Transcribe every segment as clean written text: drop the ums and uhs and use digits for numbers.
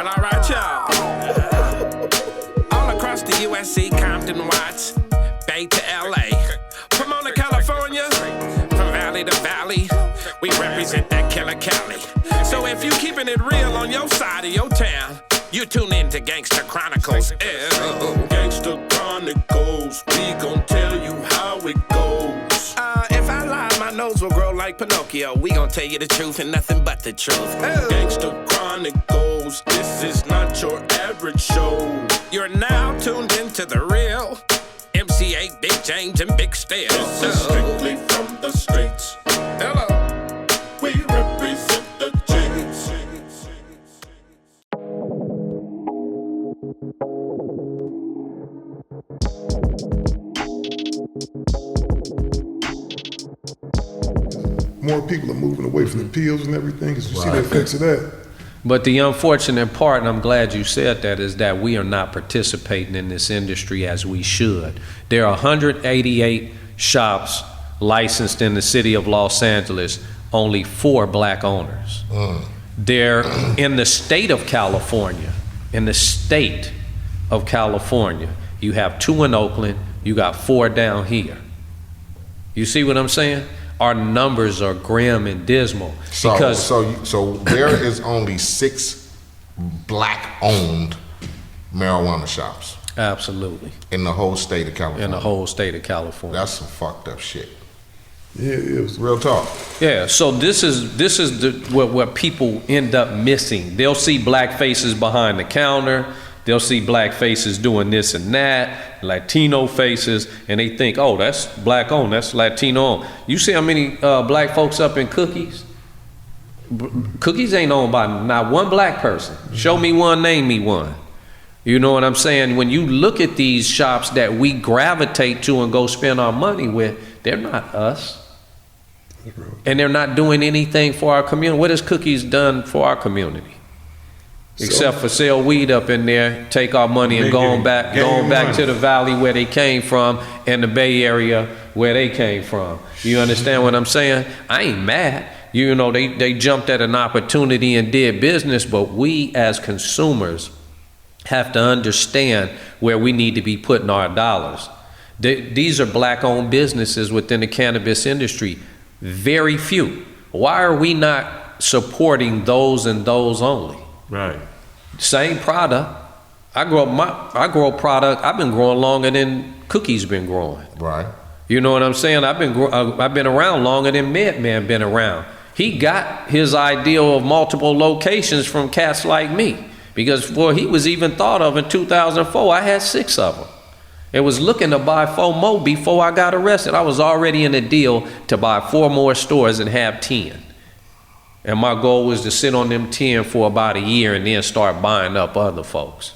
Well, all right, y'all. All across the USC, Compton, Watts, Bay to LA, Pomona, California, from valley to valley, we represent that killer Cali. So if you keeping it real on your side of your town, you tune in to Gangsta Chronicles. Gangsta Chronicles, we gon' tell you how it goes. If I lie, my nose will grow like Pinocchio. We gon' tell you the truth and nothing but the truth. Gangsta Chronicles, this is not your average show. You're now tuned into the real MC8, Big James, and Big Steel. This is strictly from the streets. Hello. We represent the James. More people are moving away from the pills and everything, because you see the effects of that. But the unfortunate part, and I'm glad you said that, is that we are not participating in this industry as we should. There are 188 shops licensed in the city of Los Angeles, only 4 black owners. They're in the state of California. In the state of California, you have 2 in Oakland, you got 4 down here. You see what I'm saying? Our numbers are grim and dismal. So there is only 6 black-owned marijuana shops. Absolutely. In the whole state of California. In the whole state of California. That's some fucked up shit. Yeah, it is. Real talk. Yeah, so this is what people end up missing. They'll see black faces behind the counter. They'll see black faces doing this and that, Latino faces, and they think, oh, that's black owned, that's Latino owned. You see how many black folks up in Cookies? Cookies ain't owned by not one black person. Show me one, name me one. You know what I'm saying? When you look at these shops that we gravitate to and go spend our money with, they're not us. And they're not doing anything for our community. What has Cookies done for our community? Except for sell weed up in there, take our money and going back to the valley where they came from and the Bay Area where they came from. You understand what I'm saying? I ain't mad. You know, they jumped at an opportunity and did business, but we as consumers have to understand where we need to be putting our dollars. These are black-owned businesses within the cannabis industry. Very few. Why are we not supporting those and those only? Right. Same product. I grow product. I've been growing longer than Cookies been growing. Right. You know what I'm saying? I've been around longer than Madman been around. He got his ideal of multiple locations from cats like me, because before he was even thought of in 2004, I had 6 of them. It was looking to buy 4 more before I got arrested. I was already in a deal to buy 4 more stores and have 10. And my goal was to sit on them 10 for about a year and then start buying up other folks.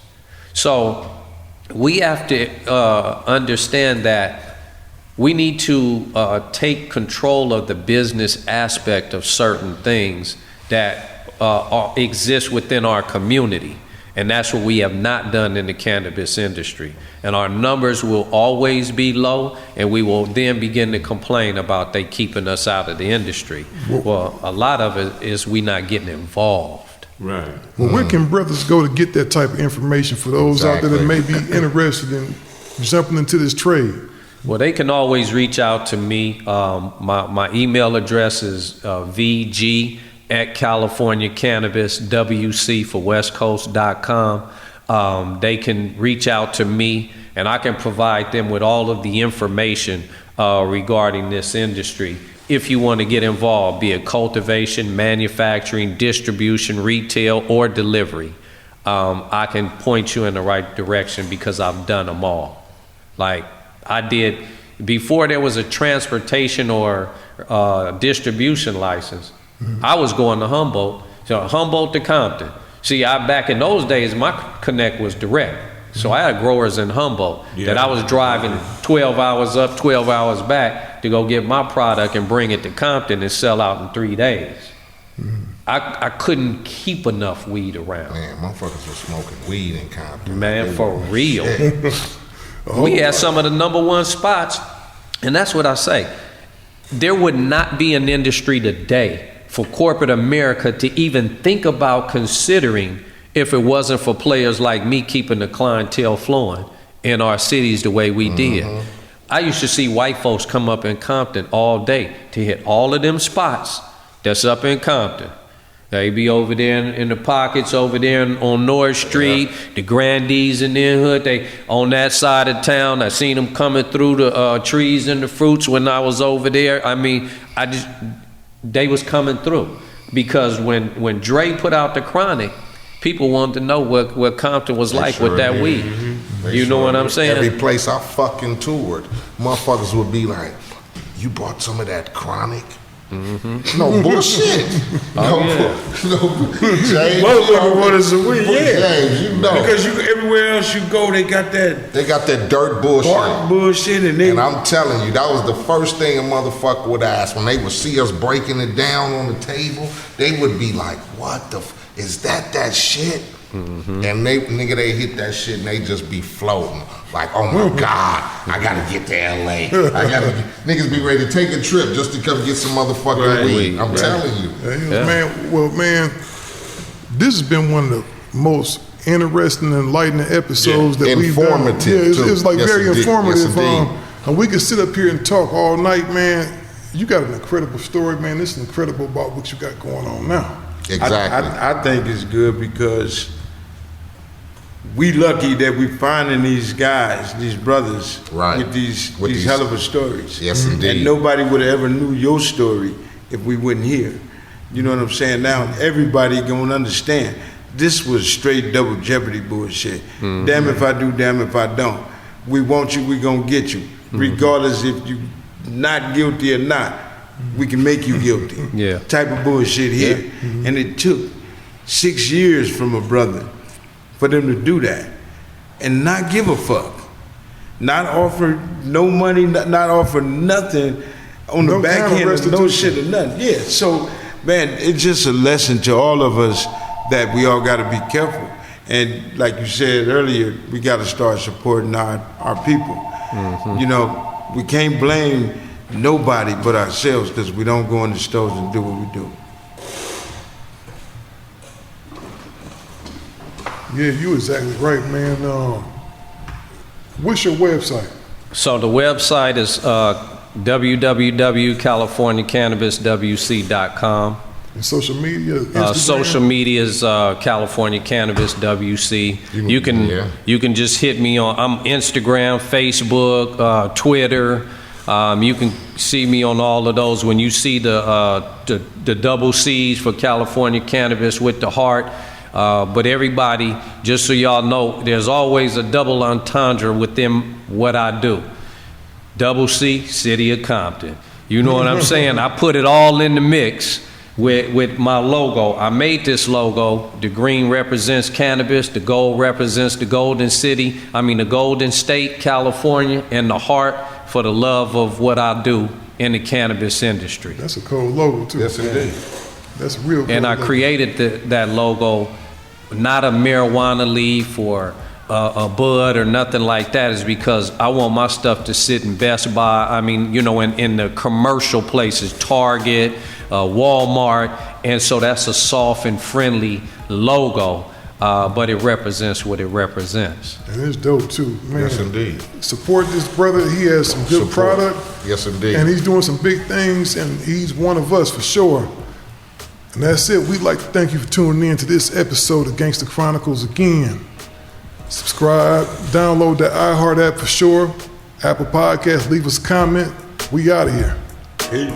So we have to understand that we need to take control of the business aspect of certain things that exist within our community. And that's what we have not done in the cannabis industry. And our numbers will always be low, and we will then begin to complain about they keeping us out of the industry. Well, a lot of it is we not getting involved. Right. Well, where can brothers go to get that type of information for those out there that may be interested in jumping into this trade? Well, they can always reach out to me. My email address is vg@californiacannabiswc for westcoast.com. They can reach out to me, and I can provide them with all of the information regarding this industry. If you want to get involved, be it cultivation, manufacturing, distribution, retail, or delivery, I can point you in the right direction because I've done them all. Like I did before there was a transportation or distribution license. I was going to Humboldt to Compton. See, back in those days, my connect was direct. So I had growers in Humboldt that I was driving 12 hours up, 12 hours back to go get my product and bring it to Compton and sell out in 3 days. I couldn't keep enough weed around. Man, motherfuckers were smoking weed in Compton. Man, for real. We had some of the #1 spots, and that's what I say. There would not be an industry today for corporate America to even think about considering if it wasn't for players like me keeping the clientele flowing in our cities the way we did. I used to see white folks come up in Compton all day to hit all of them spots that's up in Compton. They be over there in the pockets over there on North Street, the Grandees in their hood. They on that side of town. I seen them coming through the trees and the fruits when I was over there. I mean, they was coming through because when Dre put out the Chronic, people wanted to know what Compton was like with that weed. You know what I'm saying? Every place I fucking toured, motherfuckers would be like, "You bought some of that Chronic?" No bullshit. No, James, most of them wanted some weed. James, you know, because everywhere else you go, they got that dirt bullshit. bark bullshit, and I'm telling you, that was the first thing a motherfucker would ask when they would see us breaking it down on the table. They would be like, "What the? Is that shit?" And they hit that shit and they just be floating like, "Oh my God, I gotta get to LA. Niggas be ready to take a trip just to come get some motherfucking weed." I'm telling you. Man, this has been one of the most interesting and enlightening episodes that we've done. Informative, It's like very informative. Yes, and we could sit up here and talk all night, man. You got an incredible story, man. This is incredible about what you got going on now. Exactly. I think it's good because we lucky that we finding these guys, these brothers, with these hell of a stories. Yes, indeed. And nobody would have ever knew your story if we wasn't here. You know what I'm saying? Now everybody gonna understand. This was straight double jeopardy bullshit. Damn if I do, damn if I don't. We want you, we gonna get you. Regardless if you not guilty or not, we can make you guilty. Type of bullshit here. And it took 6 years from a brother for them to do that and not give a fuck, not offer no money, not offer nothing on the back end of no shit or nothing. Yeah, so man, it's just a lesson to all of us that we all got to be careful. And like you said earlier, we got to start supporting our people. You know, we can't blame nobody but ourselves because we don't go in the stores and do what we do. Yeah, you exactly right, man. What's your website? So the website is www.californiacannabiswc.com. And social media? Social media is California Cannabis WC. You can just hit me on. I'm Instagram, Facebook, Twitter. You can see me on all of those. When you see the double C's for California Cannabis with the heart. But everybody, just so y'all know, there's always a double entendre within what I do. Double C, City of Compton. You know what I'm saying? I put it all in the mix with my logo. I made this logo. The green represents cannabis. The gold represents the Golden State, California, and the heart for the love of what I do in the cannabis industry. That's a cool logo, too. Yes, indeed. That's real cool. And I created that logo, not a marijuana leaf or a bud or nothing like that, is because I want my stuff to sit in Best Buy. I mean, you know, in the commercial places, Target, Walmart, and so that's a soft and friendly logo, but it represents what it represents. And it's dope too, man. Yes, indeed. Support this brother. He has some good product. Yes, indeed. And he's doing some big things, and he's one of us for sure. And that's it. We'd like to thank you for tuning in to this episode of Gangsta Chronicles again. Subscribe, download the iHeart app for sure. Apple Podcasts, leave us a comment. We out of here. Peace.